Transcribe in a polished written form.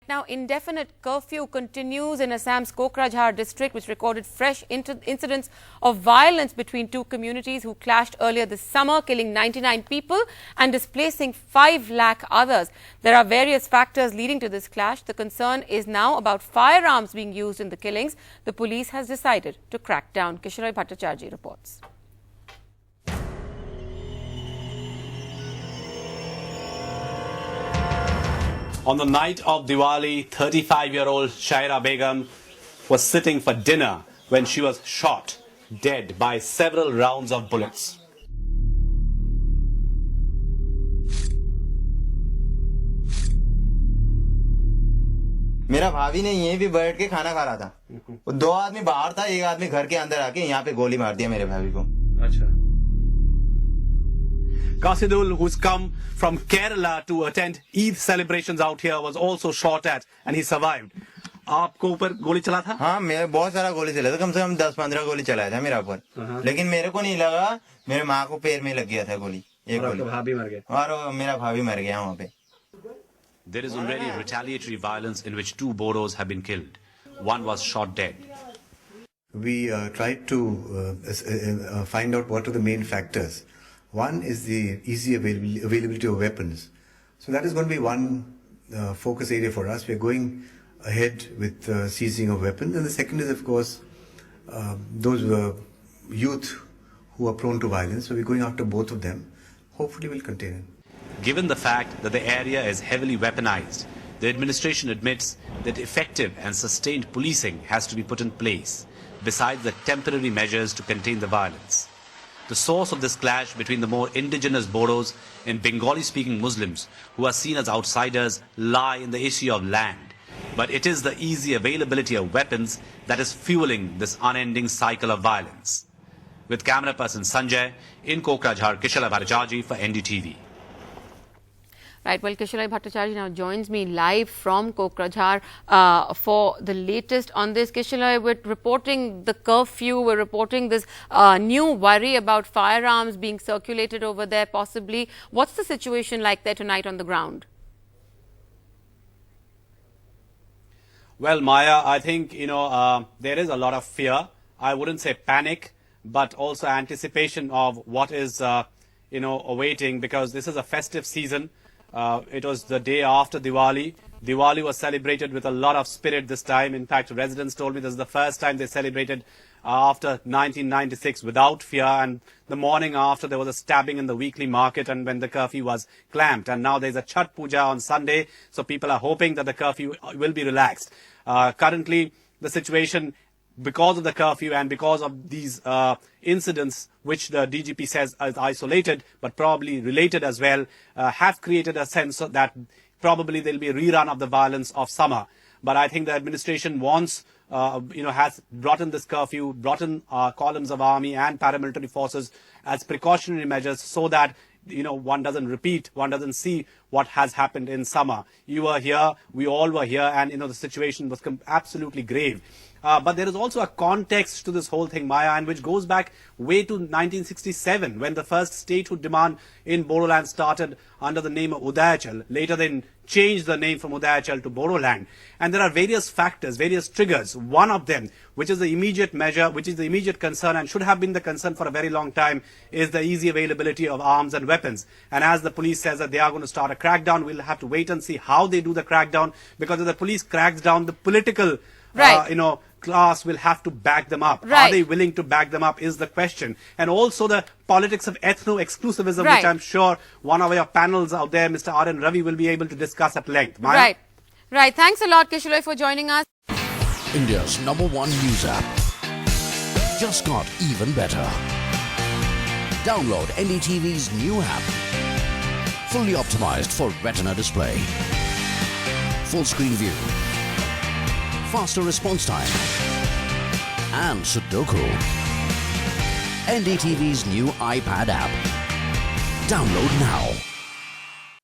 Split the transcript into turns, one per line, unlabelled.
Now, indefinite curfew continues in Assam's Kokrajhar district, which recorded fresh incidents of violence between two communities who clashed earlier this summer, killing 99 people and displacing 5 lakh others. There are various factors leading to this clash. The concern is now about firearms being used in the killings. The police has decided to crack down. Kishorai Bhattacharjee reports.
On the night of Diwali, 35-year-old Shaira Begum was sitting for dinner when she was shot dead by several rounds of bullets.
मेरा भाभी ने यहीं भी बैठ के खाना खा रहा था। 2 आदमी बाहर था, 1 आदमी घर के अंदर आके यहाँ पे गोली मार दिया मेरे भाभी को। अच्छा।
Qasidul, who's come from Kerala to attend Eid celebrations out here, was also shot at and he survived. आपको ऊपर गोली चला था?
हाँ, मैं बहुत सारा गोली चला था, कम से कम 10-15 गोली चलाया था मेरा ऊपर। लेकिन मेरे को नहीं लगा, मेरे माँ को पैर में लग गया था गोली। एक गोली।
भाभी मर गए।
और मेरा भाभी मर गया वहाँ पे।
There is already retaliatory violence in which 2 Bodos have been killed. One was shot dead.
We tried to find out what are the main factors. One is the easy availability of weapons. So that is going to be one focus area for us. We're going ahead with seizing of weapons. And the second is, of course, those youth who are prone to violence. So we're going after both of them. Hopefully we'll contain it.
Given the fact that the area is heavily weaponized, the administration admits that effective and sustained policing has to be put in place, besides the temporary measures to contain the violence. The source of this clash between the more indigenous Bodos and Bengali-speaking Muslims, who are seen as outsiders, lie in the issue of land. But it is the easy availability of weapons that is fueling this unending cycle of violence. With camera person Sanjay, in Kokrajhar, Kishorai Bhattacharjee for NDTV.
Right, well, Kishorai Bhattacharjee now joins me live from Kokrajhar for the latest on this. Kishorai, we're reporting the curfew, we're reporting this new worry about firearms being circulated over there possibly. What's the situation like there tonight on the ground?
Well, Maya, I think, there is a lot of fear. I wouldn't say panic, but also anticipation of what is, awaiting, because this is a festive season. It was the day after Diwali. Diwali was celebrated with a lot of spirit this time. In fact, residents told me this is the first time they celebrated after 1996 without fear. And the morning after, there was a stabbing in the weekly market and when the curfew was clamped. And now there's a Chhat Puja on Sunday. So people are hoping that the curfew will be relaxed. Currently, the situation, because of the curfew and because of these incidents, which the DGP says is isolated, but probably related as well, have created a sense that probably there will be a rerun of the violence of summer. But I think the administration wants, has brought in this curfew, brought in columns of army and paramilitary forces as precautionary measures so that one doesn't repeat, one doesn't see what has happened in summer. You were here, we all were here, and the situation was absolutely grave. But there is also a context to this whole thing, Maya, and which goes back way to 1967, when the first statehood demand in Bodoland started under the name of Udayachal. Later then changed the name from Udayachal to Bodoland. And there are various factors, various triggers. One of them, which is the immediate measure, which is the immediate concern and should have been the concern for a very long time, is the easy availability of arms and weapons. And as the police says that they are going to start a crackdown, we'll have to wait and see how they do the crackdown, because if the police cracks down, the political class will have to back them up.
Right.
Are they willing to back them up is the question. And also the politics of ethno-exclusivism, which I'm sure one of your panels out there, Mr. R.N. Ravi, will be able to discuss at length. Maya?
Right. Thanks a lot, Kishorai, for joining us.
India's #1 news app just got even better. Download NDTV's new app. Fully optimized for retina display. Full screen view. Faster response time, and Sudoku. NDTV's new iPad app. Download now.